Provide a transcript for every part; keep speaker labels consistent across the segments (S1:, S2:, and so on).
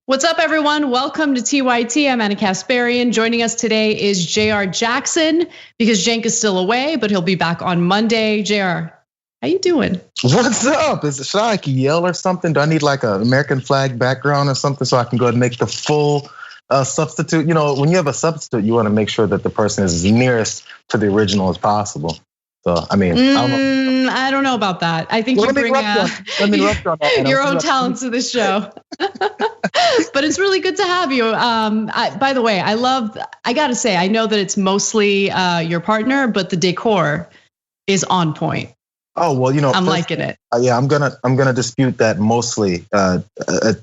S1: What's up, everyone? Welcome to TYT. I'm Anna Kasparian. Joining us today is JR Jackson because Cenk is still away, but he'll be back on Monday. JR, how you doing?
S2: What's up? Should I like yell or something? Do I need like an American flag background or something so I can go ahead and make the full substitute? You know, when you have a substitute, you want to make sure that the person is as nearest to the original as possible. So, I mean,
S1: I don't know about that. I think you bring your own talent to the show. But it's really good to have you. By the way, I gotta say, I know that it's mostly your partner, but the decor is on point.
S2: Oh, well, you know,
S1: I'm liking it.
S2: Yeah, I'm gonna dispute that mostly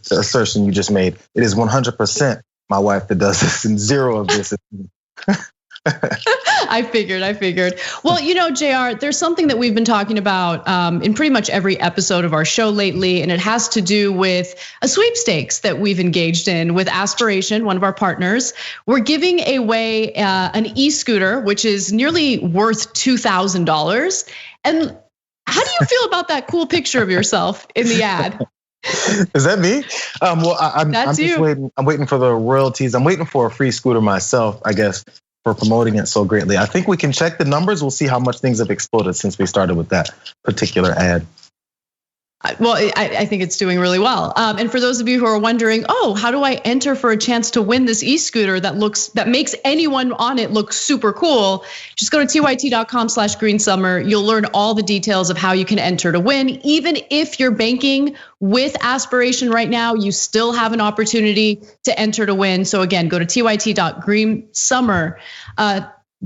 S2: assertion you just made. It is 100% my wife that does this, and zero of this.
S1: I figured. Well, you know, JR, there's something that we've been talking about in pretty much every episode of our show lately, and it has to do with a sweepstakes that we've engaged in with Aspiration, one of our partners. We're giving away an e-scooter, which is nearly worth $2,000. And how do you feel about that cool picture of yourself in the ad?
S2: Is that me? Well, I'm just waiting. I'm waiting for the royalties. I'm waiting for a free scooter myself, I guess, for promoting it so greatly. I think we can check the numbers. We'll see how much things have exploded since we started with that particular ad.
S1: Well, I think it's doing really well. And for those of you who are wondering, how do I enter for a chance to win this e-scooter that makes anyone on it look super cool? Just go to tyt.com/greensummer. You'll learn all the details of how you can enter to win. Even if you're banking with Aspiration right now, you still have an opportunity to enter to win. So again, go to tyt.greensummer.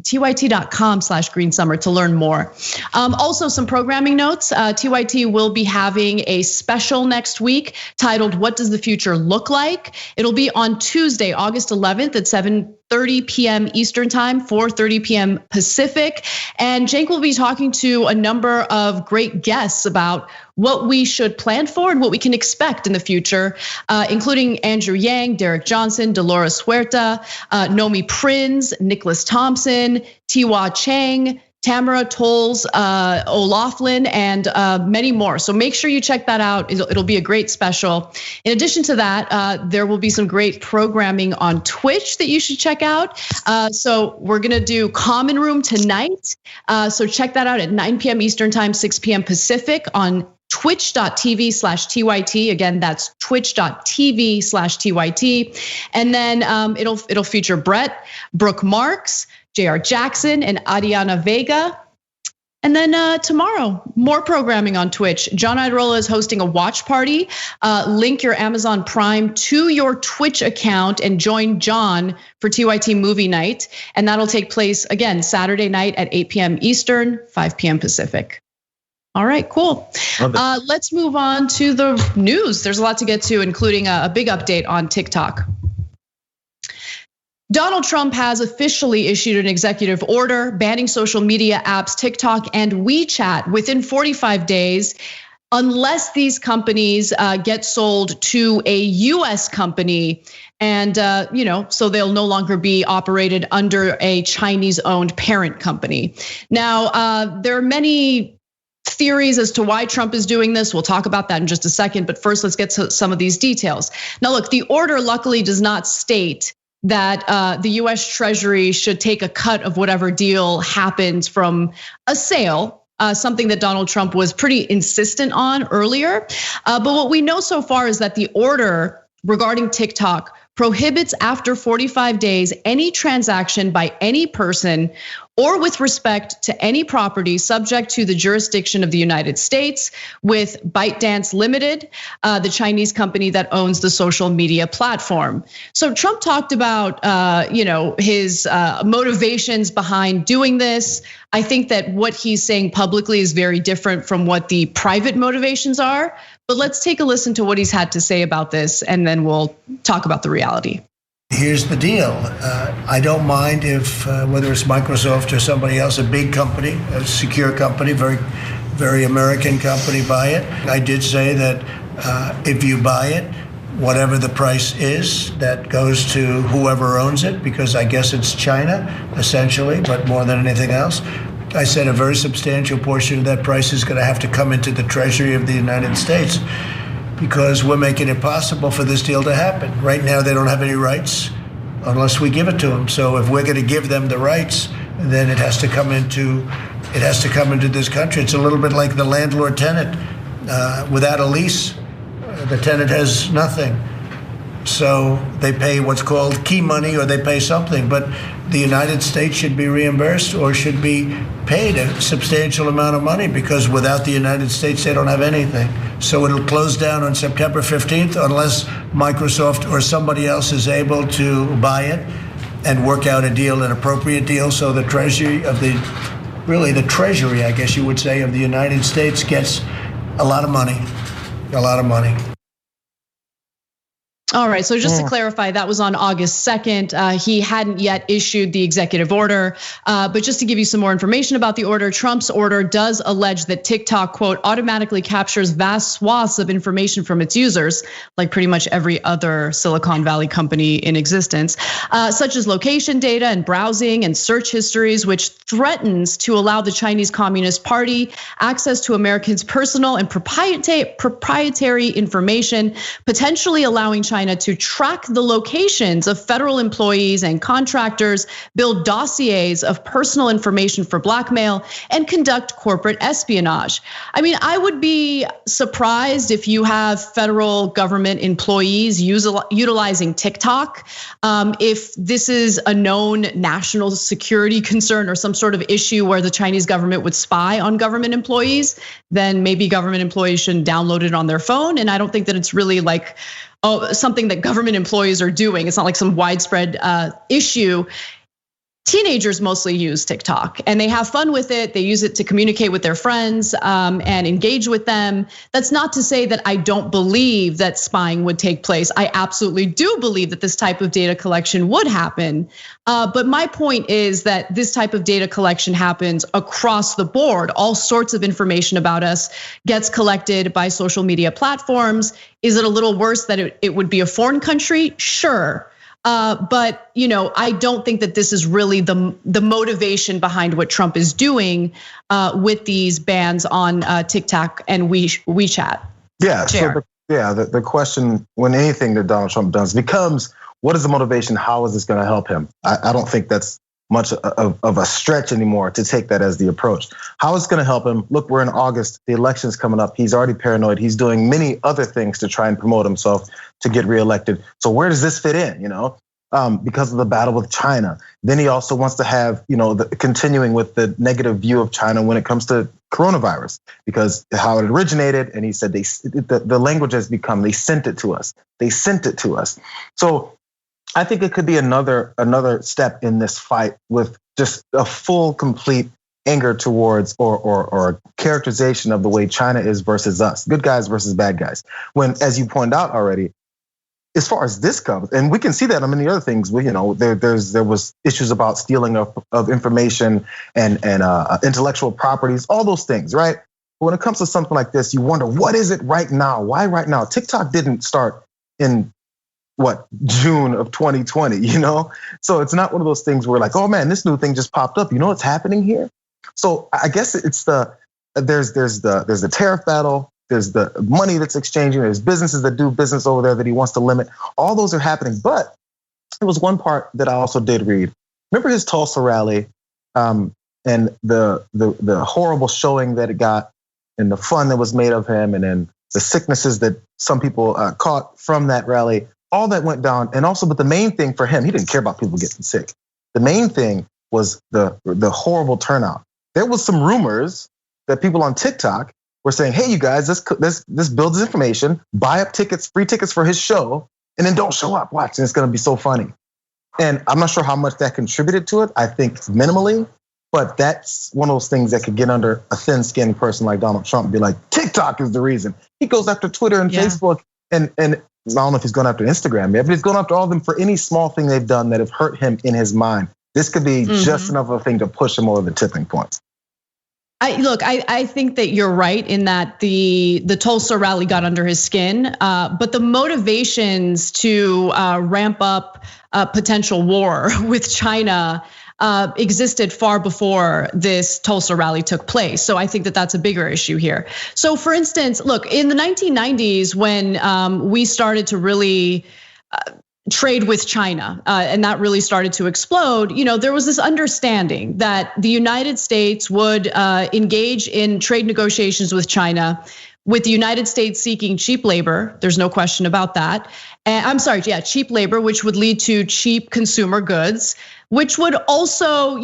S1: tyt.com/greensummer to learn more. Also, some programming notes. TYT will be having a special next week titled "What Does the Future Look Like?" It'll be on Tuesday, August 11th at 7:30 p.m. Eastern time, 4:30 p.m. Pacific. And Cenk will be talking to a number of great guests about what we should plan for and what we can expect in the future, including Andrew Yang, Derek Johnson, Dolores Huerta, Nomi Prinz, Nicholas Thompson, Tiwa Chang, Tamara Tolles, O'Laughlin, and many more. So make sure you check that out. It'll be a great special. In addition to that, there will be some great programming on Twitch that you should check out. So we're gonna do Common Room tonight. So check that out at 9 p.m. Eastern time, 6 p.m. Pacific on twitch.tv/TYT. Again, that's twitch.tv/TYT. And then it'll feature Brett, Brooke Marks, JR Jackson, and Adriana Vega. And then tomorrow, more programming on Twitch. John Idarola is hosting a watch party. Link your Amazon Prime to your Twitch account and join John for TYT Movie Night. And that'll take place, again, Saturday night at 8 p.m. Eastern, 5 p.m. Pacific. All right, cool. Let's move on to the news. There's a lot to get to, including a big update on TikTok. Donald Trump has officially issued an executive order banning social media apps TikTok and WeChat within 45 days, unless these companies get sold to a US company. And so they'll no longer be operated under a Chinese-owned parent company. Now, there are many theories as to why Trump is doing this. We'll talk about that in just a second, but first let's get to some of these details. Now look, the order luckily does not state that the US Treasury should take a cut of whatever deal happens from a sale, something that Donald Trump was pretty insistent on earlier. But what we know so far is that the order regarding TikTok prohibits after 45 days any transaction by any person or with respect to any property subject to the jurisdiction of the United States with ByteDance Limited, the Chinese company that owns the social media platform. So Trump talked about his motivations behind doing this. I think that what he's saying publicly is very different from what the private motivations are. But let's take a listen to what he's had to say about this, and then we'll talk about the reality.
S3: Here's the deal. I don't mind if, whether it's Microsoft or somebody else, a big company, a secure company, very, very American company, buy it. I did say that if you buy it, whatever the price is, that goes to whoever owns it, because I guess it's China, essentially, but more than anything else. I said a very substantial portion of that price is going to have to come into the Treasury of the United States. because we're making it possible for this deal to happen. Right now, they don't have any rights unless we give it to them. So if we're going to give them the rights, then it has to come into this country. It's a little bit like the landlord-tenant. Without a lease, the tenant has nothing. So they pay what's called key money, or they pay something. But the United States should be reimbursed or should be paid a substantial amount of money, because without the United States, they don't have anything. So it'll close down on September 15th unless Microsoft or somebody else is able to buy it and work out a deal, an appropriate deal, so the Treasury, I guess you would say, of the United States gets a lot of money.
S1: All right, so just to clarify, that was on August 2nd. He hadn't yet issued the executive order, but just to give you some more information about the order, Trump's order does allege that TikTok, quote, automatically captures vast swaths of information from its users, like pretty much every other Silicon Valley company in existence, such as location data and browsing and search histories, which threatens to allow the Chinese Communist Party access to Americans' personal and proprietary information, potentially allowing China to track the locations of federal employees and contractors, build dossiers of personal information for blackmail, and conduct corporate espionage. I mean, I would be surprised if you have federal government employees utilizing TikTok. If this is a known national security concern or some sort of issue where the Chinese government would spy on government employees, then maybe government employees shouldn't download it on their phone. And I don't think that it's really like something that government employees are doing. It's not like some widespread issue. Teenagers mostly use TikTok and they have fun with it. They use it to communicate with their friends and engage with them. That's not to say that I don't believe that spying would take place. I absolutely do believe that this type of data collection would happen. But my point is that this type of data collection happens across the board. All sorts of information about us gets collected by social media platforms. Is it a little worse that it would be a foreign country? Sure. But I don't think that this is really the motivation behind what Trump is doing with these bans on TikTok and WeChat.
S2: Yeah. So the question when anything that Donald Trump does becomes, what is the motivation? How is this going to help him? I don't think that's much of a stretch anymore to take that as the approach. How it's going to help him? Look, we're in August. The election's coming up. He's already paranoid. He's doing many other things to try and promote himself to get reelected. So where does this fit in? Because of the battle with China. Then he also wants to have, continuing with the negative view of China when it comes to coronavirus, because how it originated. And he said the language has become, they sent it to us. So I think it could be another step in this fight with just a full, complete anger towards or characterization of the way China is versus us, good guys versus bad guys. When, as you pointed out already, as far as this comes, and we can see that on many other things, there was issues about stealing of information and intellectual properties, all those things, right? But when it comes to something like this, you wonder, what is it right now? Why right now? TikTok didn't start in June of 2020, So it's not one of those things where like, oh man, this new thing just popped up. You know what's happening here? So I guess it's there's the tariff battle. There's the money that's exchanging. There's businesses that do business over there that he wants to limit. All those are happening. But there was one part that I also did read. Remember his Tulsa rally and the horrible showing that it got and the fun that was made of him and then the sicknesses that some people caught from that rally. All that went down. And also, but the main thing for him, he didn't care about people getting sick. The main thing was the horrible turnout. There was some rumors that people on TikTok were saying, hey, you guys, this builds information, buy up tickets, free tickets for his show, and then don't show up. Watch, and it's gonna be so funny. And I'm not sure how much that contributed to it. I think minimally, but that's one of those things that could get under a thin-skinned person like Donald Trump and be like, TikTok is the reason. He goes after Twitter and Facebook, and I don't know if he's going after Instagram yet, but he's going after all of them for any small thing they've done that have hurt him in his mind. This could be just another thing to push him over the tipping point.
S1: I think that you're right in that the Tulsa rally got under his skin, but the motivations to ramp up a potential war with China existed far before this Tulsa rally took place. So I think that that's a bigger issue here. So for instance, look, in the 1990s, when we started to really trade with China, and that really started to explode, there was this understanding that the United States would engage in trade negotiations with China, with the United States seeking cheap labor. There's no question about that. And I'm sorry, cheap labor, which would lead to cheap consumer goods, which would also,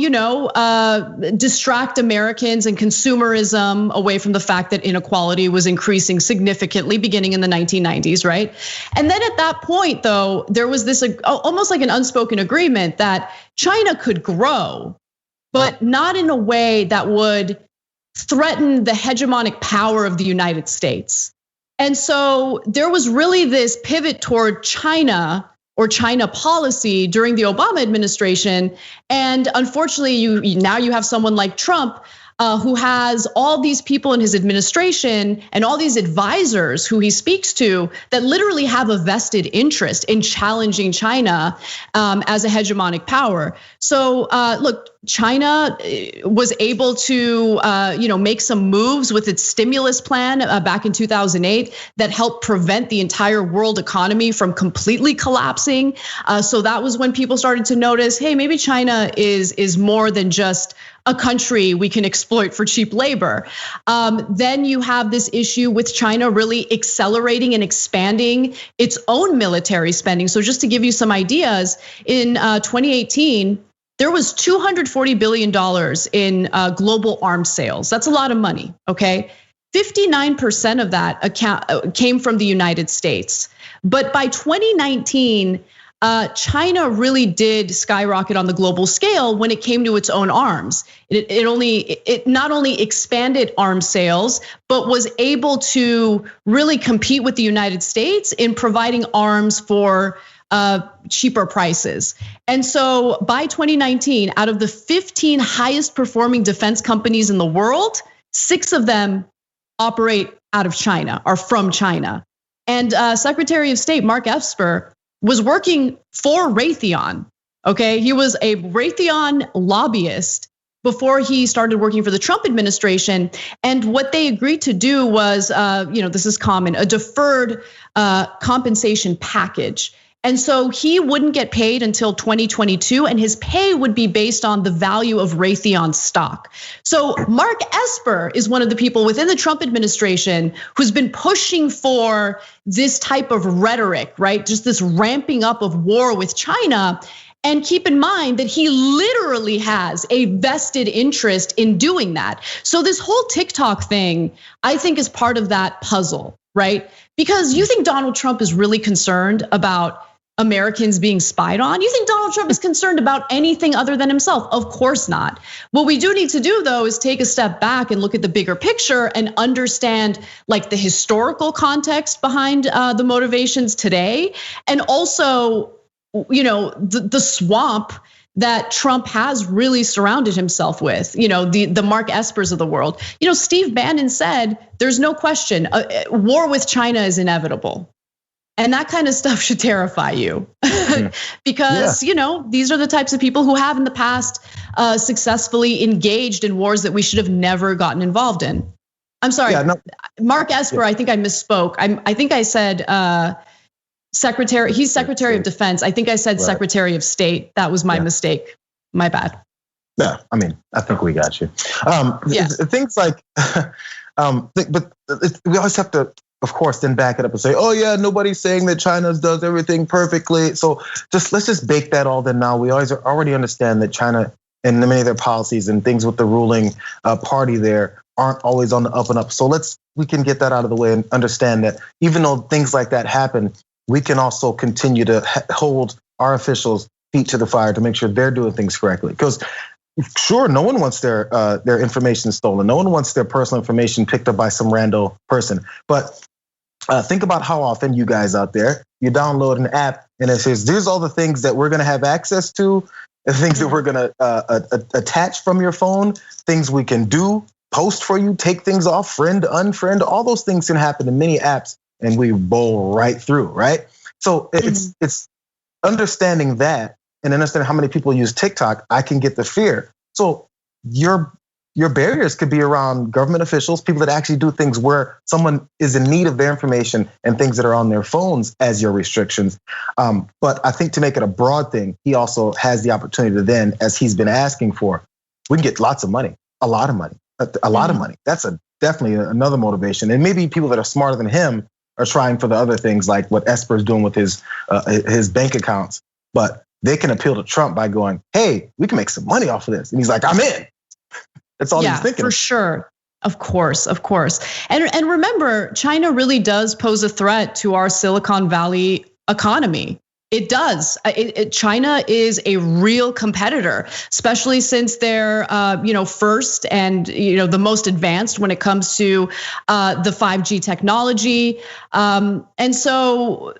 S1: distract Americans and consumerism away from the fact that inequality was increasing significantly beginning in the 1990s, right? And then at that point, though, there was this almost like an unspoken agreement that China could grow, but not in a way that would threaten the hegemonic power of the United States. And so there was really this pivot toward China or China policy during the Obama administration. And unfortunately, now you have someone like Trump who has all these people in his administration and all these advisors who he speaks to that literally have a vested interest in challenging China as a hegemonic power. So look, China was able to make some moves with its stimulus plan back in 2008 that helped prevent the entire world economy from completely collapsing. So that was when people started to notice, hey, maybe China is more than just a country we can exploit for cheap labor. Then you have this issue with China really accelerating and expanding its own military spending. So just to give you some ideas, in 2018, there was $240 billion in global arms sales. That's a lot of money, okay? 59% of that came from the United States. But by 2019, China really did skyrocket on the global scale when it came to its own arms. It not only expanded arms sales, but was able to really compete with the United States in providing arms for cheaper prices. And so by 2019, out of the 15 highest performing defense companies in the world, 6 of them operate out of China, are from China. And Secretary of State Mark Esper was working for Raytheon, okay? He was a Raytheon lobbyist before he started working for the Trump administration. And what they agreed to do was, this is common, a deferred compensation package. And so he wouldn't get paid until 2022, and his pay would be based on the value of Raytheon stock. So Mark Esper is one of the people within the Trump administration who's been pushing for this type of rhetoric, right? Just this ramping up of war with China. And keep in mind that he literally has a vested interest in doing that. So this whole TikTok thing, I think, is part of that puzzle, right? Because you think Donald Trump is really concerned about Americans being spied on? You think Donald Trump is concerned about anything other than himself? Of course not. What we do need to do, though, is take a step back and look at the bigger picture and understand like the historical context behind the motivations today, and also, the swamp that Trump has really surrounded himself with, the Mark Espers of the world. Steve Bannon said, there's no question, war with China is inevitable. And that kind of stuff should terrify you because, these are the types of people who have in the past successfully engaged in wars that we should have never gotten involved in. I'm sorry, Mark Esper, I think I misspoke. I think I said Secretary, he's Secretary of Defense. I think I said Secretary of State. That was my mistake, my bad.
S2: Yeah, I think we got you. Things like, but we always have to, of course, then back it up and say, oh yeah, nobody's saying that China does everything perfectly. So let's just bake that all in now. We already understand that China and many of their policies and things with the ruling party there aren't always on the up and up. So we can get that out of the way and understand that even though things like that happen, we can also continue to hold our officials' feet to the fire to make sure they're doing things correctly. Because sure, no one wants their information stolen. No one wants their personal information picked up by some random person. But think about how often you guys out there, you download an app and it says, there's all the things that we're gonna have access to, the things that we're gonna attach from your phone, things we can do, post for you, take things off, friend, unfriend, all those things can happen in many apps and we bowl right through, right? So it's understanding that and understanding how many people use TikTok, I can get the fear. So your barriers could be around government officials, people that actually do things where someone is in need of their information and things that are on their phones as your restrictions. But I think to make it a broad thing, he also has the opportunity to then, as he's been asking for, we can get lots of money, a lot of money. That's definitely another motivation. And maybe people that are smarter than him are trying for the other things like what Esper is doing with his bank accounts. But they can appeal to Trump by going, hey, we can make some money off of this. And he's like, I'm in. That's all he's thinking.
S1: For sure. Of course. And remember, China really does pose a threat to our Silicon Valley economy. It does. China is a real competitor, especially since they're first and the most advanced when it comes to the 5G technology. And so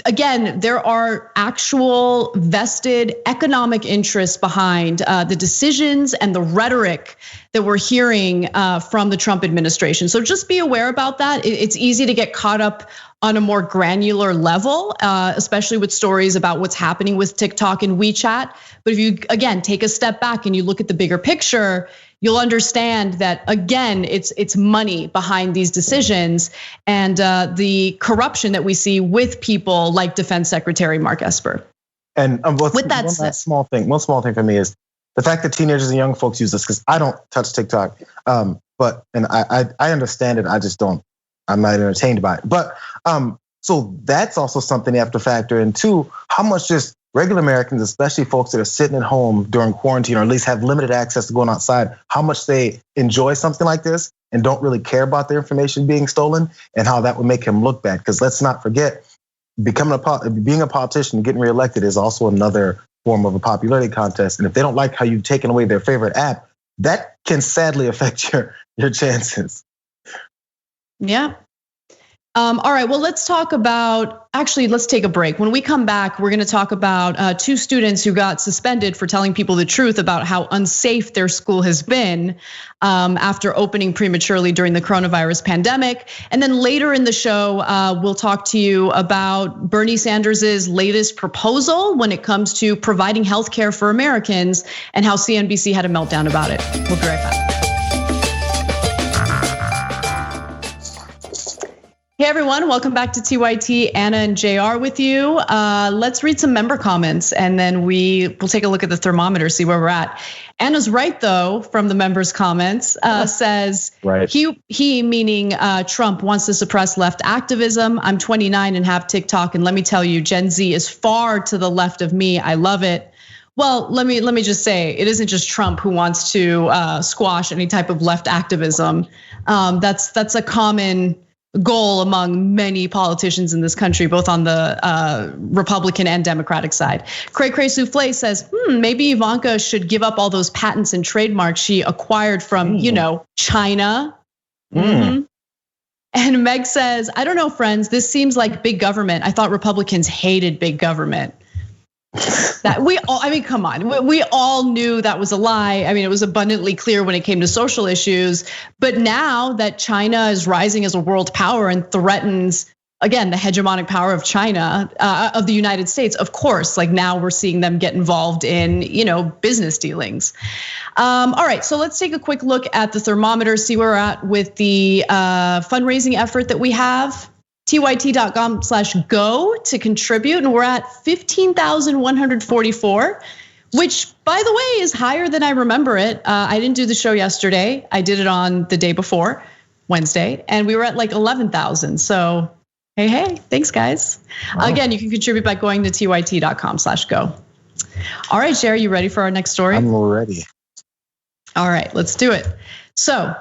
S1: again, there are actual vested economic interests behind the decisions and the rhetoric that we're hearing from the Trump administration. So just be aware about that. It's easy to get caught up on a more granular level, especially with stories about what's happening with TikTok and WeChat. But if you, again, take a step back and you look at the bigger picture, you'll understand that, again, it's money behind these decisions and the corruption that we see with people like Defense Secretary Mark Esper.
S2: And with that said, one small thing for me is the fact that teenagers and young folks use this, because I don't touch TikTok, but I understand it. I just don't. I'm not entertained by it. But so that's also something you have to factor in too. How much just regular Americans, especially folks that are sitting at home during quarantine or at least have limited access to going outside, how much they enjoy something like this and don't really care about their information being stolen, and how that would make him look bad. Because let's not forget, being a politician and getting reelected is also another form of a popularity contest. And if they don't like how you've taken away their favorite app, that can sadly affect your chances.
S1: Yeah. All right, well, let's take a break. When we come back, we're gonna talk about 2 students who got suspended for telling people the truth about how unsafe their school has been after opening prematurely during the coronavirus pandemic. And then later in the show, we'll talk to you about Bernie Sanders's latest proposal when it comes to providing healthcare for Americans and how CNBC had a meltdown about it. We'll be right back. Hey everyone, welcome back to TYT. Anna and JR with you. Let's read some member comments and then we'll take a look at the thermometer, see where we're at. Anna's right though, from the members' comments, says
S2: right.
S1: He meaning Trump wants to suppress left activism. I'm 29 and have TikTok, and let me tell you, Gen Z is far to the left of me. I love it. Well, let me just say, it isn't just Trump who wants to squash any type of left activism. That's a common goal among many politicians in this country, both on the Republican and Democratic side. Cray Cray Souffle says, maybe Ivanka should give up all those patents and trademarks she acquired from, China. Mm-hmm. And Meg says, I don't know, friends, this seems like big government. I thought Republicans hated big government. Come on, we all knew that was a lie. I mean, it was abundantly clear when it came to social issues, but now that China is rising as a world power and threatens, again, the hegemonic power of China, of the United States, of course, like now we're seeing them get involved in, business dealings. All right, so let's take a quick look at the thermometer, see where we're at with the fundraising effort that we have. TYT.com/go to contribute, and we're at 15,144, which, by the way, is higher than I remember it. I didn't do the show yesterday. I did it on the day before, Wednesday, and we were at like 11,000. So, hey, thanks, guys. Wow. Again, you can contribute by going to TYT.com/go. All right, Jerry, you ready for our next story?
S2: I'm ready.
S1: All right, let's do it. So,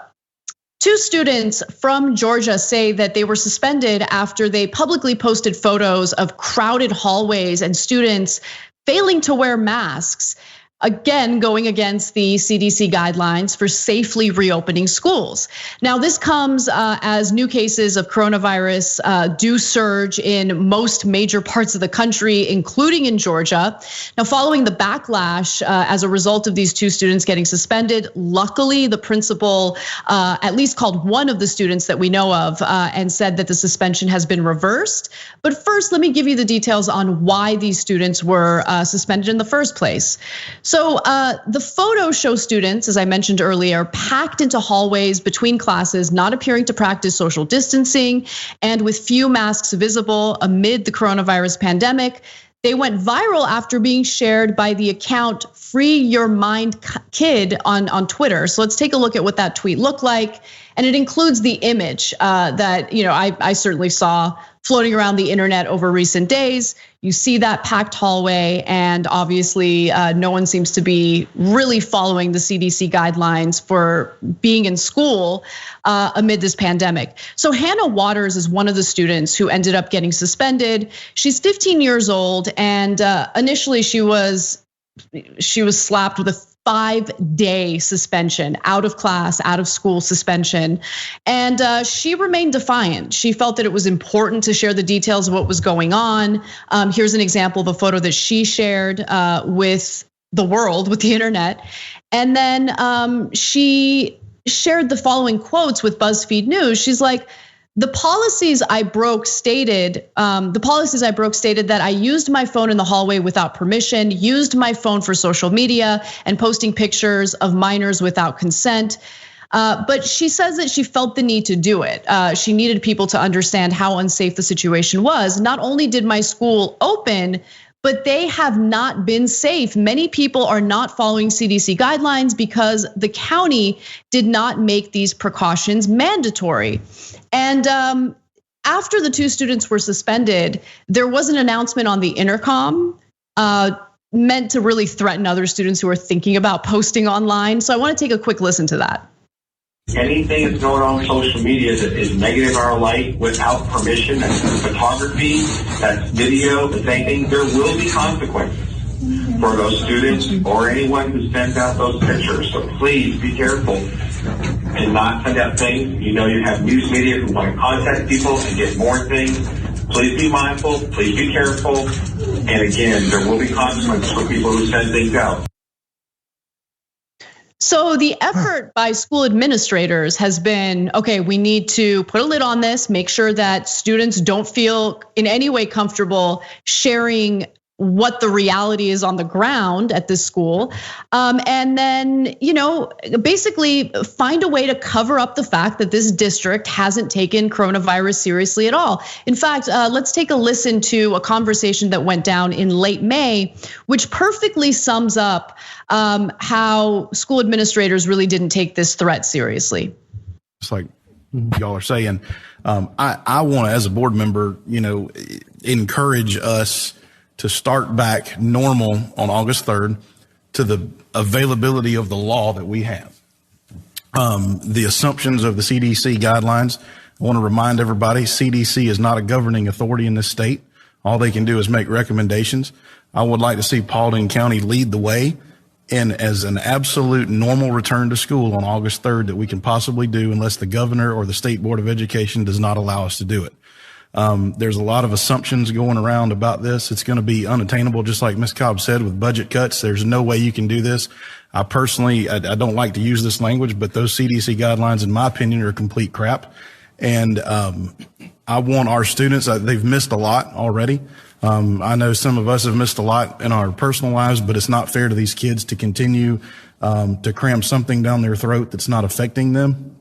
S1: 2 students from Georgia say that they were suspended after they publicly posted photos of crowded hallways and students failing to wear masks. again, going against the CDC guidelines for safely reopening schools. Now, this comes as new cases of coronavirus do surge in most major parts of the country, including in Georgia. Now, following the backlash as a result of these two students getting suspended, luckily the principal at least called one of the students that we know of and said that the suspension has been reversed. But first, let me give you the details on why these students were suspended in the first place. So the photos show students, as I mentioned earlier, packed into hallways between classes, not appearing to practice social distancing, and with few masks visible amid the coronavirus pandemic. They went viral after being shared by the account Free Your Mind Kid on Twitter. So let's take a look at what that tweet looked like. And it includes the image that I certainly saw floating around the internet over recent days. You see that packed hallway, and obviously no one seems to be really following the CDC guidelines for being in school amid this pandemic. So Hannah Waters is one of the students who ended up getting suspended. She's 15 years old, and initially she was slapped with a 5-day suspension, out of class, out of school suspension. And she remained defiant. She felt that it was important to share the details of what was going on. Here's an example of a photo that she shared with the world, with the internet. And then she shared the following quotes with BuzzFeed News. She's like, the policies I broke stated that I used my phone in the hallway without permission, used my phone for social media and posting pictures of minors without consent. But she says that she felt the need to do it. She needed people to understand how unsafe the situation was. Not only did my school open, but they have not been safe. Many people are not following CDC guidelines because the county did not make these precautions mandatory. And after the two students were suspended, there was an announcement on the intercom meant to really threaten other students who are thinking about posting online. So I want to take a quick listen to that.
S4: Anything that's going on social media that is negative in our light without permission, that's photography, that's video, that's anything, there will be consequences for those students or anyone who sends out those pictures. So please be careful and not send out things. You know, you have news media who want to contact people and get more things. Please be mindful, please be careful. And again, there will be consequences for people who send things out.
S1: So the effort by school administrators has been, okay, we need to put a lid on this, make sure that students don't feel in any way comfortable sharing what the reality is on the ground at this school. And then, basically find a way to cover up the fact that this district hasn't taken coronavirus seriously at all. In fact, let's take a listen to a conversation that went down in late May, which perfectly sums up how school administrators really didn't take this threat seriously.
S5: It's like y'all are saying, I want to, as a board member, encourage us to start back normal on August 3rd to the availability of the law that we have. The assumptions of the CDC guidelines, I want to remind everybody, CDC is not a governing authority in this state. All they can do is make recommendations. I would like to see Paulding County lead the way and as an absolute normal return to school on August 3rd that we can possibly do unless the governor or the State Board of Education does not allow us to do it. There's a lot of assumptions going around about this. It's going to be unattainable, just like Ms. Cobb said, with budget cuts. There's no way you can do this. I personally, I don't like to use this language, but those CDC guidelines, in my opinion, are complete crap. And I want our students, they've missed a lot already. I know some of us have missed a lot in our personal lives, but it's not fair to these kids to continue to cram something down their throat that's not affecting them.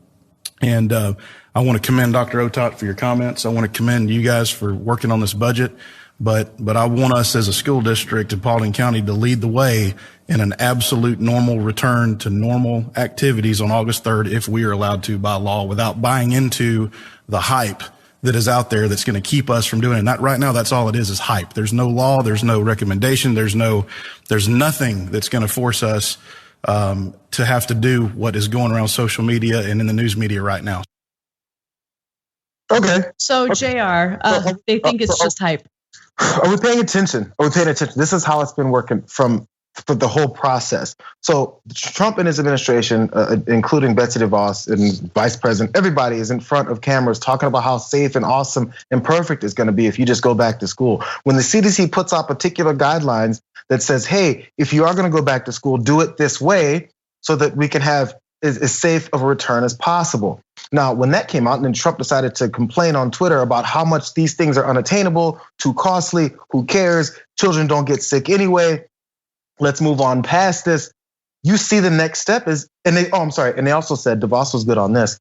S5: And I want to commend Dr. Otot for your comments. I want to commend you guys for working on this budget, but I want us as a school district in Paulding County to lead the way in an absolute normal return to normal activities on August 3rd if we are allowed to by law without buying into the hype that is out there that's going to keep us from doing it. Not right now, that's all it is hype. There's no law, there's no recommendation, there's nothing that's going to force us to have to do what is going around social media and in the news media right now.
S2: Okay.
S1: So JR, they think it's just hype.
S2: Are we paying attention? This is how it's been working from for the whole process. So Trump and his administration, including Betsy DeVos and Vice President, everybody is in front of cameras talking about how safe and awesome and perfect it's going to be if you just go back to school. When the CDC puts out particular guidelines that says, hey, if you are going to go back to school, do it this way so that we can have as safe of a return as possible. Now, when that came out, and then Trump decided to complain on Twitter about how much these things are unattainable, too costly, who cares, children don't get sick anyway, let's move on past this. You see the next step is, and they also said, DeVos was good on this,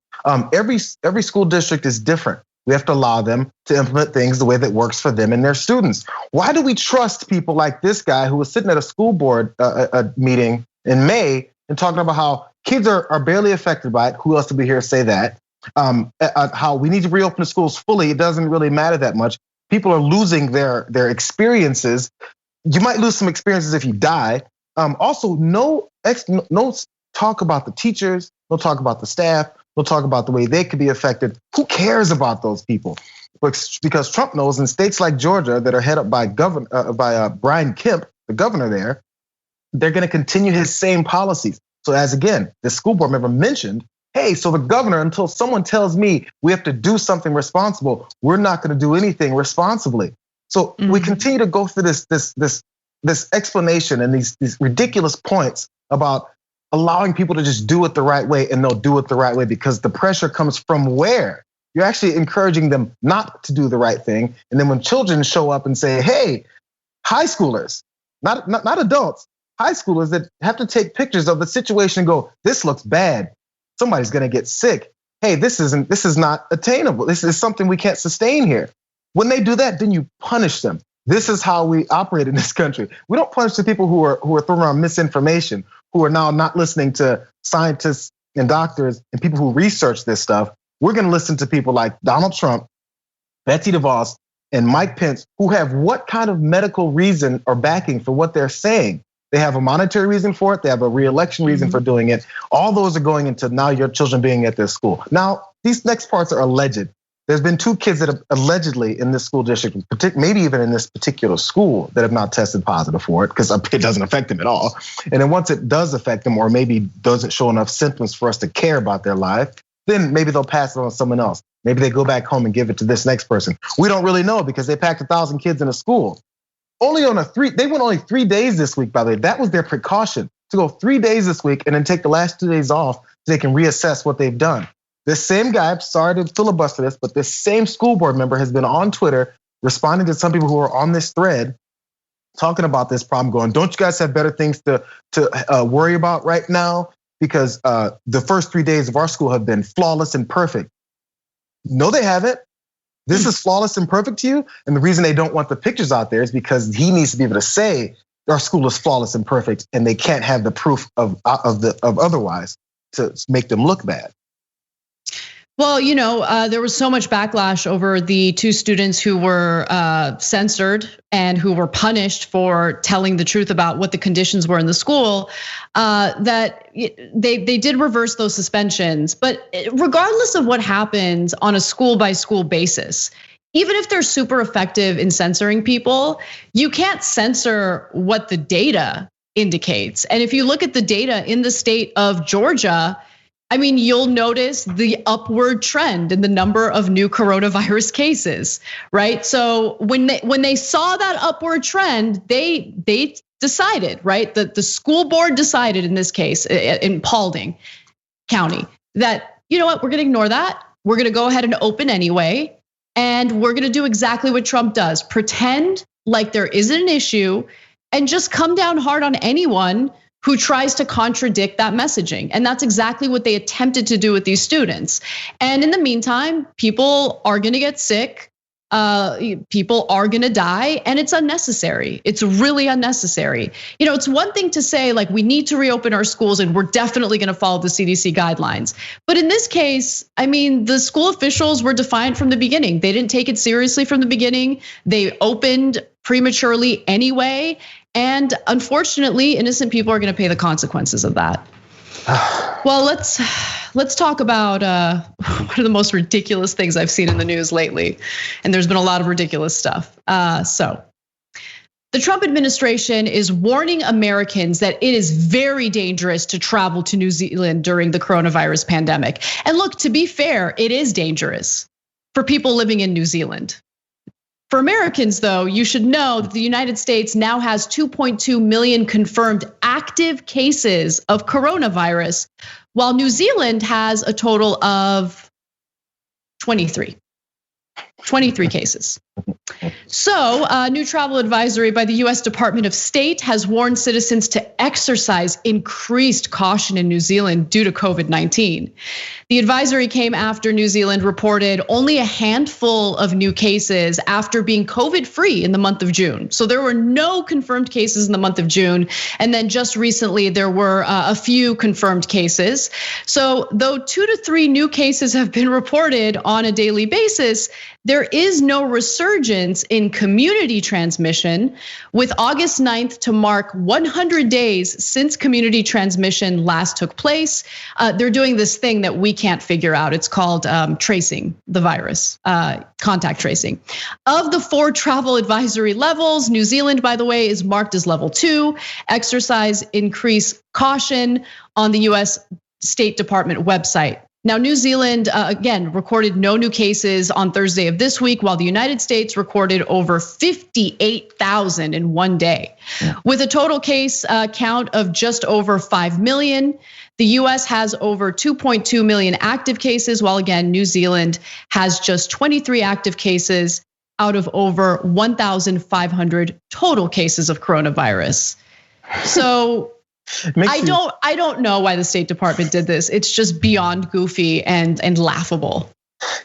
S2: every school district is different. We have to allow them to implement things the way that works for them and their students. Why do we trust people like this guy who was sitting at a school board meeting in May and talking about how kids are barely affected by it? Who else did we hear say that? How we need to reopen the schools fully. It doesn't really matter that much. People are losing their experiences. You might lose some experiences if you die. Also, no talk about the teachers, no talk about the staff, no talk about the way they could be affected. Who cares about those people? Because Trump knows in states like Georgia that are headed up by Brian Kemp, the governor there, they're going to continue his same policies. So as again, the school board member mentioned, hey, so the governor, until someone tells me we have to do something responsible, we're not going to do anything responsibly. So we continue to go through this explanation and these ridiculous points about allowing people to just do it the right way, and they'll do it the right way because the pressure comes from where? You're actually encouraging them not to do the right thing. And then when children show up and say, hey, high schoolers, not adults, high schoolers that have to take pictures of the situation and go, this looks bad. Somebody's gonna get sick. Hey, this is not attainable. This is something we can't sustain here. When they do that, then you punish them. This is how we operate in this country. We don't punish the people who are throwing around misinformation, who are now not listening to scientists and doctors and people who research this stuff. We're gonna listen to people like Donald Trump, Betsy DeVos, and Mike Pence, who have what kind of medical reason or backing for what they're saying. They have a monetary reason for it. They have a re-election reason for doing it. All those are going into now your children being at this school. Now, these next parts are alleged. There's been 2 kids that have allegedly in this school district, maybe even in this particular school, that have not tested positive for it because it doesn't affect them at all. And then once it does affect them, or maybe doesn't show enough symptoms for us to care about their life, then maybe they'll pass it on to someone else. Maybe they go back home and give it to this next person. We don't really know because they packed 1,000 kids in a school. They went only 3 days this week, by the way. That was their precaution, to go 3 days this week and then take the last 2 days off so they can reassess what they've done. This same guy, sorry to filibuster this, but this same school board member has been on Twitter responding to some people who are on this thread talking about this problem, going, don't you guys have better things to worry about right now? Because the first 3 days of our school have been flawless and perfect. No, they haven't. This is flawless and perfect to you. And the reason they don't want the pictures out there is because he needs to be able to say our school is flawless and perfect, and they can't have the proof of otherwise to make them look bad.
S1: Well, there was so much backlash over the 2 students who were censored and who were punished for telling the truth about what the conditions were in the school, that they did reverse those suspensions. But regardless of what happens on a school by school basis, even if they're super effective in censoring people, you can't censor what the data indicates. And if you look at the data in the state of Georgia, I mean, you'll notice the upward trend in the number of new coronavirus cases, right? So when they saw that upward trend, they decided, right? The school board decided in this case in Paulding County that, you know what, we're gonna ignore that. We're gonna go ahead and open anyway. And we're gonna do exactly what Trump does, pretend like there isn't an issue and just come down hard on anyone who tries to contradict that messaging. And that's exactly what they attempted to do with these students. And in the meantime, people are gonna get sick, people are gonna die, and it's unnecessary. It's really unnecessary. It's one thing to say like we need to reopen our schools and we're definitely gonna follow the CDC guidelines. But in this case, I mean, the school officials were defiant from the beginning. They didn't take it seriously from the beginning. They opened prematurely anyway. And unfortunately, innocent people are gonna pay the consequences of that. Well, let's talk about one of the most ridiculous things I've seen in the news lately. And there's been a lot of ridiculous stuff. So The Trump administration is warning Americans that it is very dangerous to travel to New Zealand during the coronavirus pandemic. And look, to be fair, it is dangerous for people living in New Zealand. For Americans, though, you should know that the United States now has 2.2 million confirmed active cases of coronavirus, while New Zealand has a total of 23 cases. So, a new travel advisory by the US Department of State has warned citizens to exercise increased caution in New Zealand due to COVID-19. The advisory came after New Zealand reported only a handful of new cases after being COVID-free in the month of June. So there were no confirmed cases in the month of June. And then just recently, there were a few confirmed cases. So though 2 to 3 new cases have been reported on a daily basis, there is no resurgence in community transmission, with August 9th to mark 100 days since community transmission last took place. They're doing this thing that we can't figure out. It's called tracing the virus, contact tracing. Of the 4 travel advisory levels, New Zealand, by the way, is marked as level 2. Exercise increase caution on the US State Department website. Now, New Zealand, again, recorded no new cases on Thursday of this week, while the United States recorded over 58,000 in one day. With a total case count of just over 5 million, the US has over 2.2 million active cases, while again, New Zealand has just 23 active cases out of over 1,500 total cases of coronavirus. So, I don't know why the State Department did this. It's just beyond goofy and laughable.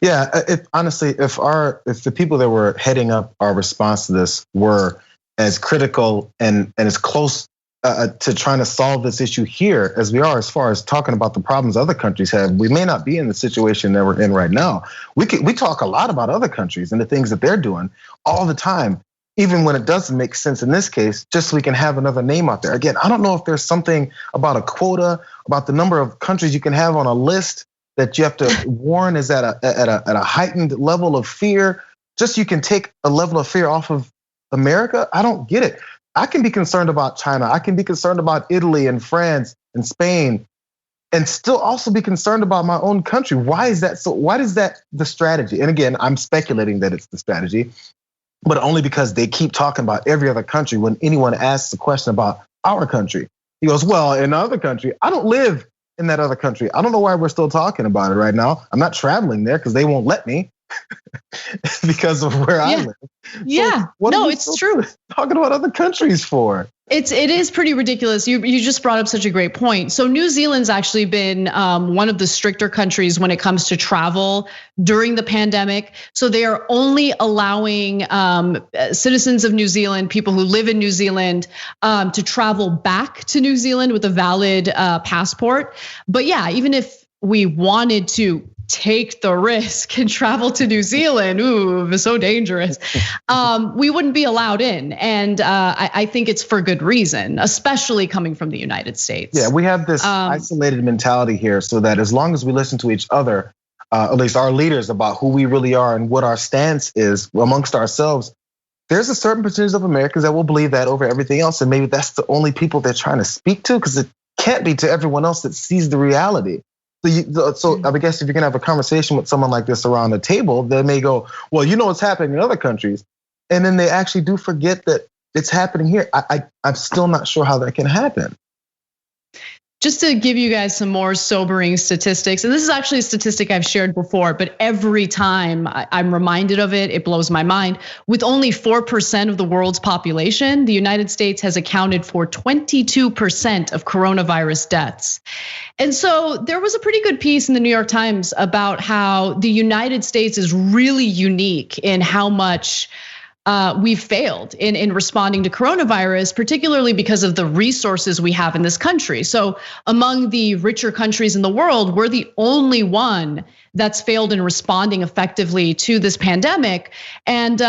S2: Yeah, honestly, if the people that were heading up our response to this were as critical and as close to trying to solve this issue here as we are, as far as talking about the problems other countries have, we may not be in the situation that we're in right now. We talk a lot about other countries and the things that they're doing all the time, even when it doesn't make sense in this case, just so we can have another name out there. Again, I don't know if there's something about a quota, about the number of countries you can have on a list that you have to warn is at a heightened level of fear. Just so you can take a level of fear off of America. I don't get it. I can be concerned about China. I can be concerned about Italy and France and Spain, and still also be concerned about my own country. Why is that so? Why is that the strategy? And again, I'm speculating that it's the strategy, but only because they keep talking about every other country when anyone asks a question about our country. He goes, well, in another country, I don't live in that other country. I don't know why we're still talking about it right now. I'm not traveling there because they won't let me because of where I live.
S1: Yeah, so no, it's true.
S2: Talking about other countries for?
S1: It is pretty ridiculous. You just brought up such a great point. So New Zealand's actually been one of the stricter countries when it comes to travel during the pandemic. So they are only allowing citizens of New Zealand, people who live in New Zealand, to travel back to New Zealand with a valid passport. But yeah, even if we wanted to take the risk and travel to New Zealand, ooh, it's so dangerous, we wouldn't be allowed in. And I think it's for good reason, especially coming from the United States.
S2: Yeah, we have this isolated mentality here, so that as long as we listen to each other, at least our leaders, about who we really are and what our stance is amongst ourselves, there's a certain percentage of Americans that will believe that over everything else. And maybe that's the only people they're trying to speak to, because it can't be to everyone else that sees the reality. So I guess if you're gonna have a conversation with someone like this around the table, they may go, well, you know what's happening in other countries. And then they actually do forget that it's happening here. I'm still not sure how that can happen.
S1: Just to give you guys some more sobering statistics, and this is actually a statistic I've shared before, but every time I'm reminded of it, it blows my mind. With only 4% of the world's population, the United States has accounted for 22% of coronavirus deaths. And so there was a pretty good piece in the New York Times about how the United States is really unique in how much we've failed in responding to coronavirus, particularly because of the resources we have in this country. So among the richer countries in the world, we're the only one that's failed in responding effectively to this pandemic. And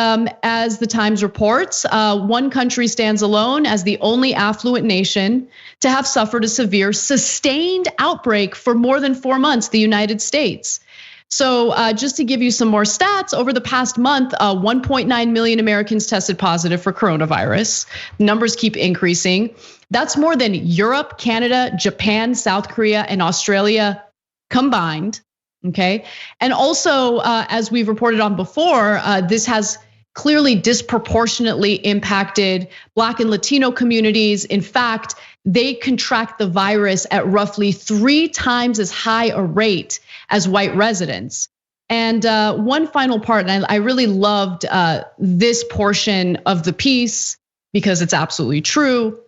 S1: as the Times reports, one country stands alone as the only affluent nation to have suffered a severe sustained outbreak for more than 4 months, the United States. So just to give you some more stats, over the past month, 1.9 million Americans tested positive for coronavirus. Numbers keep increasing. That's more than Europe, Canada, Japan, South Korea, and Australia combined, okay? And also, as we've reported on before, this has clearly disproportionately impacted Black and Latino communities. In fact, they contract the virus at roughly 3 times as high a rate as white residents. And one final part, and I really loved this portion of the piece because it's absolutely true.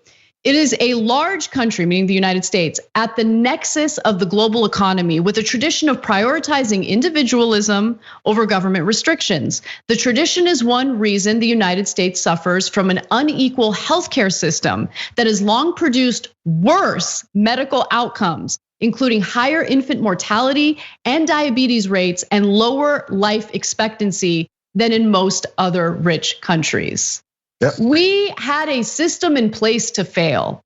S1: It is a large country, meaning the United States, at the nexus of the global economy with a tradition of prioritizing individualism over government restrictions. The tradition is one reason the United States suffers from an unequal healthcare system that has long produced worse medical outcomes, including higher infant mortality and diabetes rates and lower life expectancy than in most other rich countries. Yep. We had a system in place to fail.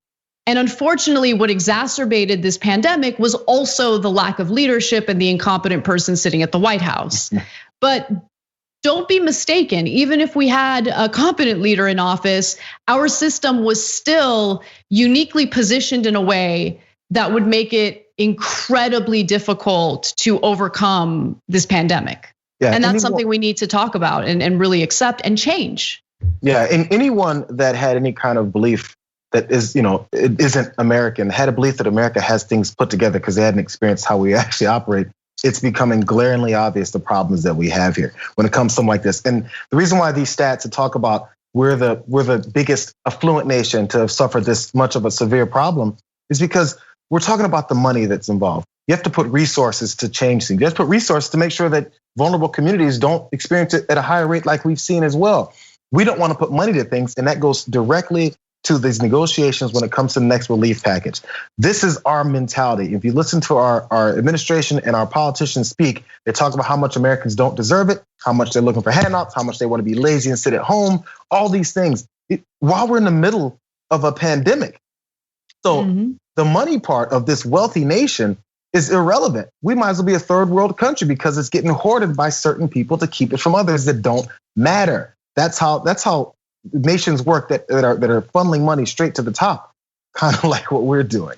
S1: And unfortunately, what exacerbated this pandemic was also the lack of leadership and the incompetent person sitting at the White House. But don't be mistaken, even if we had a competent leader in office, our system was still uniquely positioned in a way that would make it incredibly difficult to overcome this pandemic. Yeah, and that's something we need to talk about and really accept and change.
S2: Yeah, and anyone that had any kind of belief that is, it isn't American, had a belief that America has things put together because they hadn't experienced how we actually operate, it's becoming glaringly obvious the problems that we have here when it comes to something like this. And the reason why these stats to talk about we're the biggest affluent nation to have suffered this much of a severe problem is because we're talking about the money that's involved. You have to put resources to change things. You have to put resources to make sure that vulnerable communities don't experience it at a higher rate like we've seen as well. We don't want to put money to things, and that goes directly to these negotiations when it comes to the next relief package. This is our mentality. If you listen to our administration and our politicians speak, they talk about how much Americans don't deserve it, how much they're looking for handouts, how much they want to be lazy and sit at home, all these things, while we're in the middle of a pandemic. So the money part of this wealthy nation is irrelevant. We might as well be a third world country because it's getting hoarded by certain people to keep it from others that don't matter. That's how nations work that are funneling money straight to the top, kind of like what we're doing.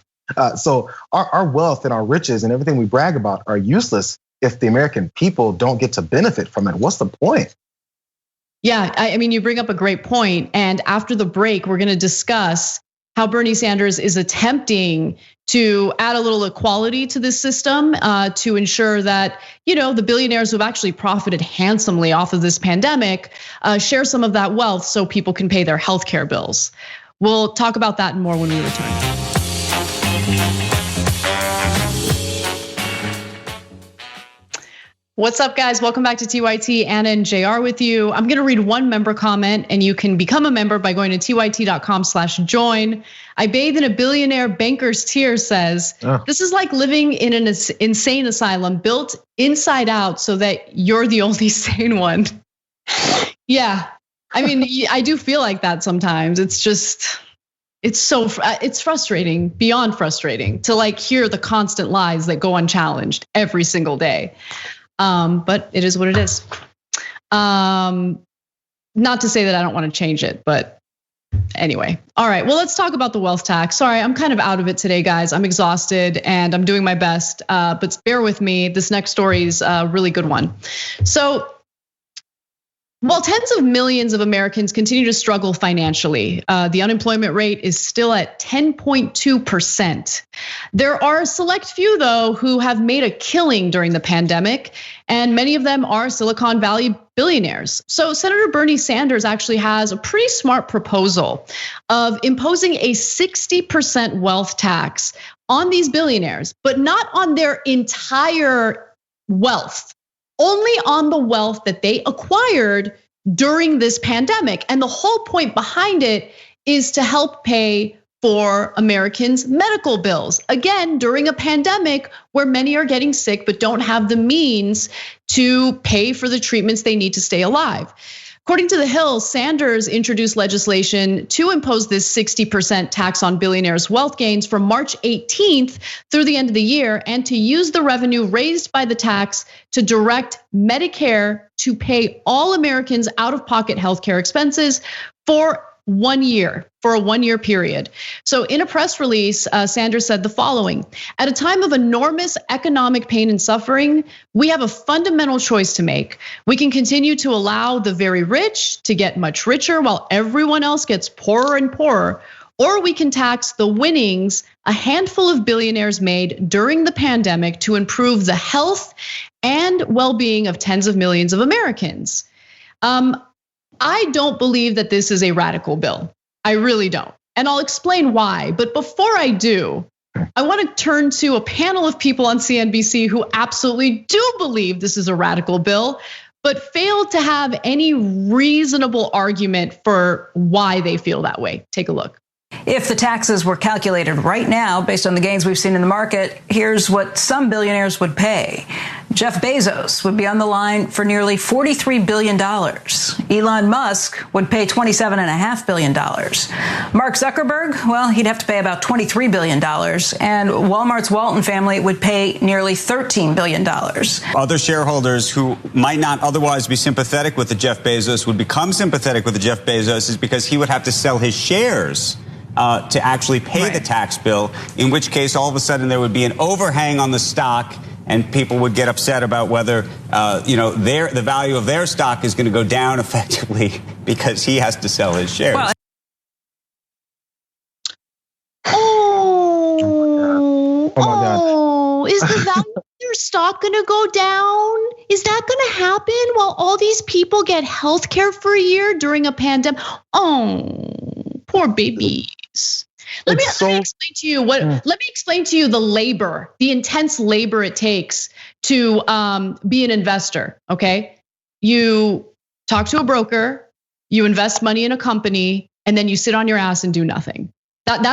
S2: So our wealth and our riches and everything we brag about are useless if the American people don't get to benefit from it. What's the point?
S1: Yeah, I mean, you bring up a great point. And after the break, we're going to discuss how Bernie Sanders is attempting to add a little equality to this system to ensure that, the billionaires who've actually profited handsomely off of this pandemic share some of that wealth so people can pay their healthcare bills. We'll talk about that and more when we return. What's up, guys? Welcome back to TYT. Anna and JR with you. I'm gonna read one member comment and you can become a member by going to tyt.com/join. I bathe in a billionaire banker's tears says, This is like living in an insane asylum built inside out so that you're the only sane one. Yeah, I mean, I do feel like that sometimes. It's frustrating, beyond frustrating to hear the constant lies that go unchallenged every single day. But it is what it is. Not to say that I don't want to change it, but anyway. All right, well, let's talk about the wealth tax. Sorry, I'm kind of out of it today, guys. I'm exhausted and I'm doing my best, but bear with me. This next story is a really good one. So, while tens of millions of Americans continue to struggle financially, the unemployment rate is still at 10.2%. There are a select few, though, who have made a killing during the pandemic, and many of them are Silicon Valley billionaires. So Senator Bernie Sanders actually has a pretty smart proposal of imposing a 60% wealth tax on these billionaires, but not on their entire wealth. Only on the wealth that they acquired during this pandemic. And the whole point behind it is to help pay for Americans' medical bills. Again, during a pandemic where many are getting sick but don't have the means to pay for the treatments they need to stay alive. According to The Hill, Sanders introduced legislation to impose this 60% tax on billionaires' wealth gains from March 18th through the end of the year, and to use the revenue raised by the tax to direct Medicare to pay all Americans out-of-pocket healthcare expenses for 1 year, for a 1 year period. So in a press release, Sanders said the following: at a time of enormous economic pain and suffering, we have a fundamental choice to make. We can continue to allow the very rich to get much richer while everyone else gets poorer and poorer, or we can tax the winnings a handful of billionaires made during the pandemic to improve the health and well-being of tens of millions of Americans. I don't believe that this is a radical bill. I really don't. And I'll explain why. But before I do, I want to turn to a panel of people on CNBC who absolutely do believe this is a radical bill, but failed to have any reasonable argument for why they feel that way. Take a look.
S6: If the taxes were calculated right now based on the gains we've seen in the market, here's what some billionaires would pay. Jeff Bezos would be on the line for nearly $43 billion. Elon Musk would pay $27.5 billion. Mark Zuckerberg, well, he'd have to pay about $23 billion. And Walmart's Walton family would pay nearly $13 billion.
S7: Other shareholders who might not otherwise be sympathetic with the Jeff Bezos would become sympathetic with the Jeff Bezos is because he would have to sell his shares to actually pay the tax bill, in which case all of a sudden there would be an overhang on the stock and people would get upset about whether the value of their stock is going to go down effectively because he has to sell his shares. Well,
S1: is the value of their stock going to go down? Is that going to happen while all these people get health care for a year during a pandemic? Oh, poor babies. Let me explain to you the labor, the intense labor it takes to be an investor. Okay, you talk to a broker, you invest money in a company, and then you sit on your ass and do nothing. That's. Are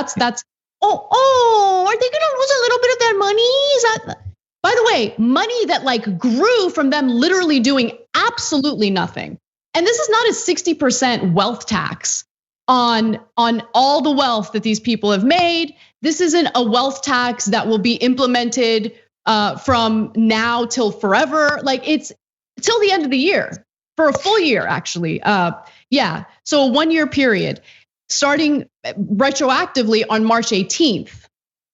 S1: they gonna lose a little bit of their money? Is that, by the way, money that like grew from them literally doing absolutely nothing? And this is not a 60% wealth tax on all the wealth that these people have made. This isn't a wealth tax that will be implemented from now till forever. Like it's till the end of the year, for a full year, actually. So a 1 year period, starting retroactively on March 18th,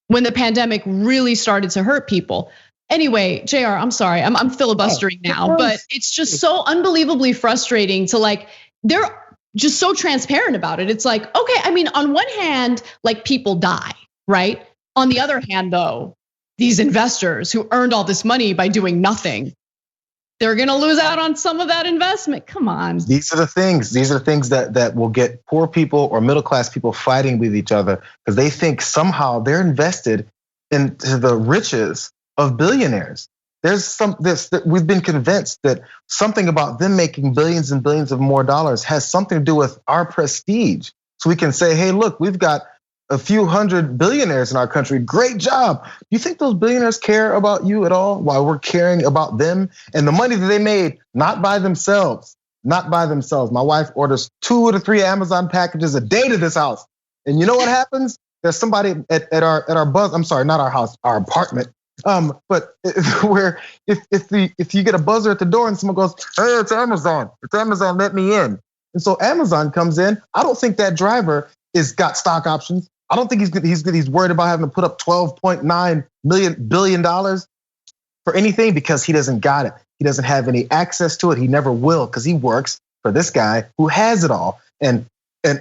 S1: when the pandemic really started to hurt people. Anyway, JR, I'm sorry, I'm filibustering now, but it's just so unbelievably frustrating to like, they're just so transparent about it. It's like, okay, I mean, on one hand, like people die, right? On the other hand, though, these investors who earned all this money by doing nothing, they're gonna lose out on some of that investment. Come on.
S2: These are the things that will get poor people or middle class people fighting with each other because they think somehow they're invested into the riches of billionaires. We've been convinced that something about them making billions and billions of more dollars has something to do with our prestige. So we can say, hey, look, we've got a few hundred billionaires in our country. Great job. Do you think those billionaires care about you at all while we're caring about them and the money that they made, not by themselves? Not by themselves. My wife orders 2 to 3 Amazon packages a day to this house. And you know what happens? There's somebody at our buzz. I'm sorry, not our house, our apartment. But where if you get a buzzer at the door and someone goes, hey, it's Amazon, let me in. And so Amazon comes in. I don't think that driver is got stock options. I don't think he's worried about having to put up $12.9 billion for anything because he doesn't got it. He doesn't have any access to it. He never will because he works for this guy who has it all. And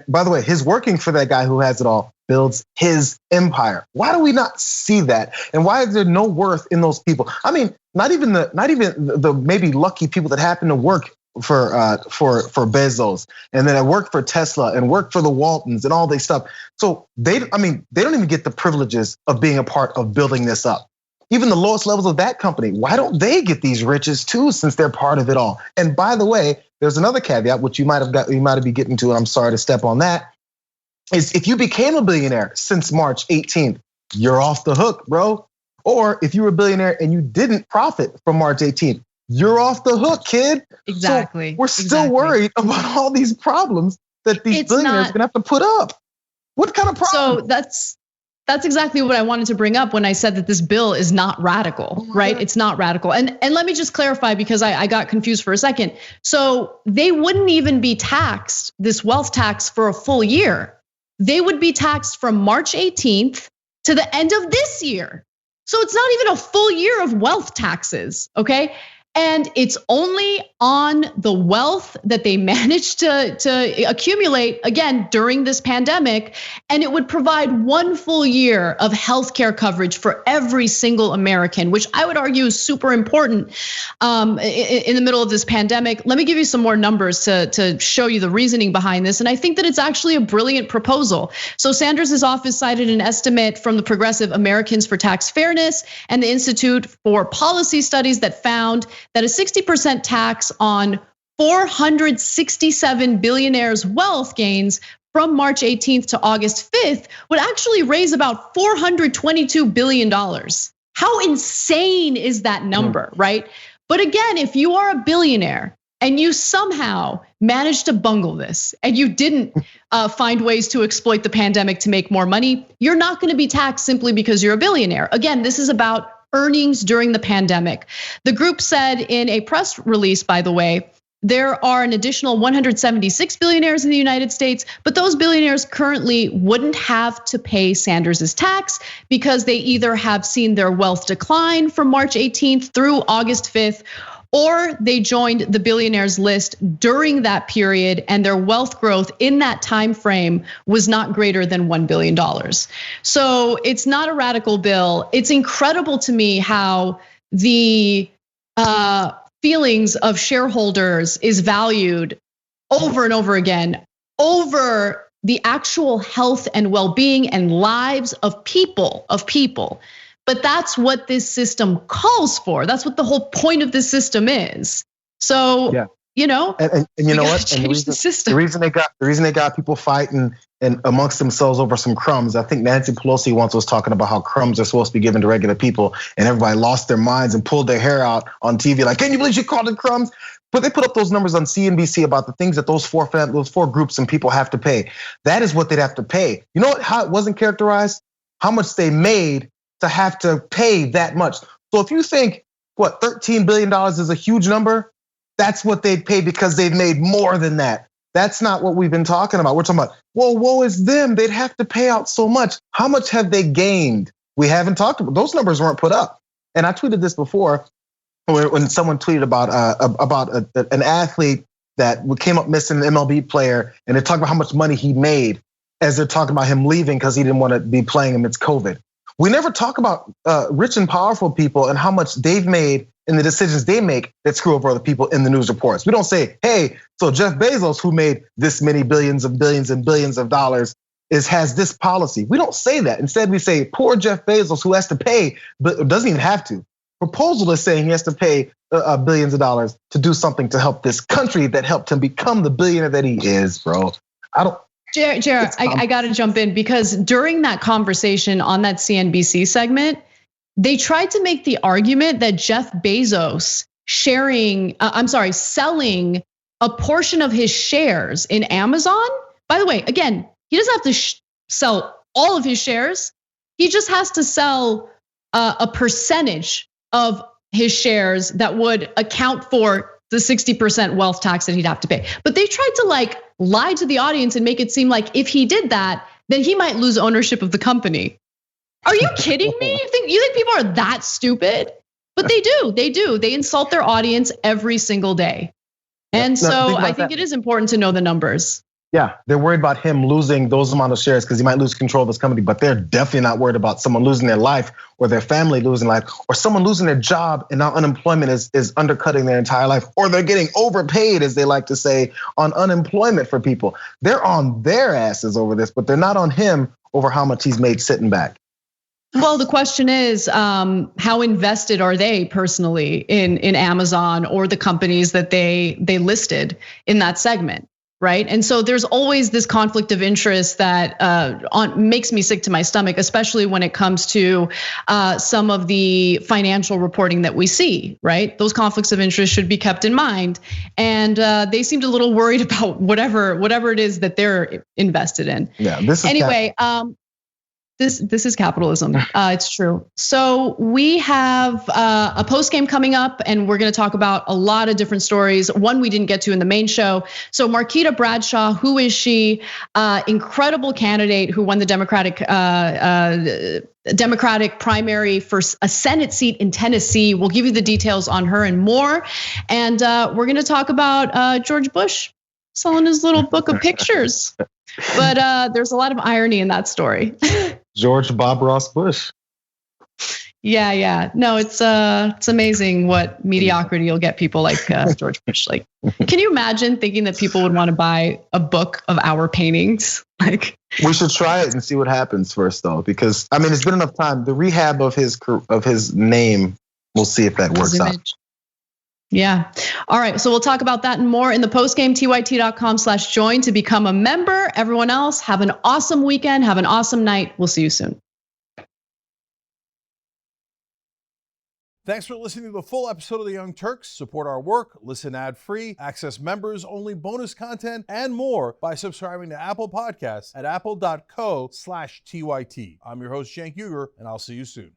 S2: by the way, his working for that guy who has it all builds his empire. Why do we not see that? And why is there no worth in those people? I mean, not even the maybe lucky people that happen to work for Bezos and then I work for Tesla and work for the Waltons and all this stuff. So they don't even get the privileges of being a part of building this up. Even the lowest levels of that company, why don't they get these riches too, since they're part of it all? And by the way, there's another caveat, which you might have been getting to, and I'm sorry to step on that, is if you became a billionaire since March 18th, you're off the hook, bro. Or if you were a billionaire and you didn't profit from March 18th, you're off the hook, kid.
S1: Exactly.
S2: So we're still worried about all these problems that these billionaires are gonna have to put up. What kind of problem?
S1: So that's exactly what I wanted to bring up when I said that this bill is not radical, right? It's not radical. And let me just clarify, because I got confused for a second. So they wouldn't even be taxed, this wealth tax, for a full year. They would be taxed from March 18th to the end of this year. So it's not even a full year of wealth taxes, okay? And it's only on the wealth that they managed to accumulate, again, during this pandemic. And it would provide 1 full year of healthcare coverage for every single American, which I would argue is super important in the middle of this pandemic. Let me give you some more numbers to show you the reasoning behind this. And I think that it's actually a brilliant proposal. So Sanders' office cited an estimate from the Progressive Americans for Tax Fairness and the Institute for Policy Studies that found that a 60% tax on 467 billionaires' wealth gains from March 18th to August 5th would actually raise about $422 billion. How insane is that number, right? But again, if you are a billionaire and you somehow managed to bungle this and you didn't find ways to exploit the pandemic to make more money, you're not gonna be taxed simply because you're a billionaire. Again, this is about earnings during the pandemic. The group said in a press release, by the way, there are an additional 176 billionaires in the United States, but those billionaires currently wouldn't have to pay Sanders' tax because they either have seen their wealth decline from March 18th through August 5th, or they joined the billionaires list during that period and their wealth growth in that time frame was not greater than $1 billion. So it's not a radical bill. It's incredible to me how the feelings of shareholders is valued over and over again over the actual health and well-being and lives of people. But that's what this system calls for. That's what the whole point of this system is. So,
S2: yeah.
S1: You know,
S2: and you know what?
S1: And
S2: the reason they got people fighting and amongst themselves over some crumbs. I think Nancy Pelosi once was talking about how crumbs are supposed to be given to regular people, and everybody lost their minds and pulled their hair out on TV. Like, can you believe you called it crumbs? But they put up those numbers on CNBC about the things that those four groups and people have to pay. That is what they'd have to pay. You know what? How it wasn't characterized? How much they made to have to pay that much. So if you think, what, $13 billion is a huge number, that's what they'd pay because they've made more than that. That's not what we've been talking about. We're talking about, well, woe is them. They'd have to pay out so much. How much have they gained? We haven't talked about, those numbers weren't put up. And I tweeted this before when someone tweeted about an athlete that came up missing, an MLB player, and they're talking about how much money he made as they're talking about him leaving because he didn't want to be playing amidst COVID. We never talk about rich and powerful people and how much they've made in the decisions they make that screw over other people in the news reports. We don't say, hey, so Jeff Bezos, who made this many billions and billions of dollars, has this policy. We don't say that. Instead, we say, poor Jeff Bezos, who has to pay, but doesn't even have to. Proposal is saying he has to pay billions of dollars to do something to help this country that helped him become the billionaire that he is, bro.
S1: Jared, I got to jump in because during that conversation on that CNBC segment, they tried to make the argument that Jeff Bezos selling a portion of his shares in Amazon. By the way, again, he doesn't have to sell all of his shares. He just has to sell a percentage of his shares that would account for the 60% wealth tax that he'd have to pay. But they tried to lie to the audience and make it seem like if he did that, then he might lose ownership of the company. Are you kidding me? You think people are that stupid? But they do. They insult their audience every single day. And so I think it is important to know the numbers.
S2: Yeah, they're worried about him losing those amount of shares because he might lose control of his company, but they're definitely not worried about someone losing their life or their family losing life or someone losing their job and now unemployment is undercutting their entire life, or they're getting overpaid, as they like to say, on unemployment for people. They're on their asses over this, but they're not on him over how much he's made sitting back.
S1: Well, the question is, how invested are they personally in Amazon or the companies that they listed in that segment? right? And so there's always this conflict of interest that makes me sick to my stomach, especially when it comes to some of the financial reporting that we see, right? Those conflicts of interest should be kept in mind. And they seemed a little worried about whatever it is that they're invested in.
S2: Yeah, this is
S1: anyway. This is capitalism. It's true. So we have a post game coming up, and we're going to talk about a lot of different stories. One we didn't get to in the main show. So Marquita Bradshaw, who is she? Incredible candidate who won the Democratic primary for a Senate seat in Tennessee. We'll give you the details on her and more. And we're going to talk about George Bush selling his little book of pictures. But there's a lot of irony in that story.
S2: George Bob Ross Bush.
S1: Yeah. No, it's amazing what mediocrity will get people like George Bush. Like, can you imagine thinking that people would want to buy a book of our paintings? Like,
S2: we should try it and see what happens first, though, because I mean, it's been enough time. The rehab of his name, we'll see if that works out.
S1: Yeah. All right. So we'll talk about that and more in the postgame, tyt.com/join to become a member. Everyone else, have an awesome weekend. Have an awesome night. We'll see you soon.
S8: Thanks for listening to the full episode of The Young Turks. Support our work, listen ad-free, access members-only bonus content, and more by subscribing to Apple Podcasts at apple.co/TYT. I'm your host, Cenk Uygur, and I'll see you soon.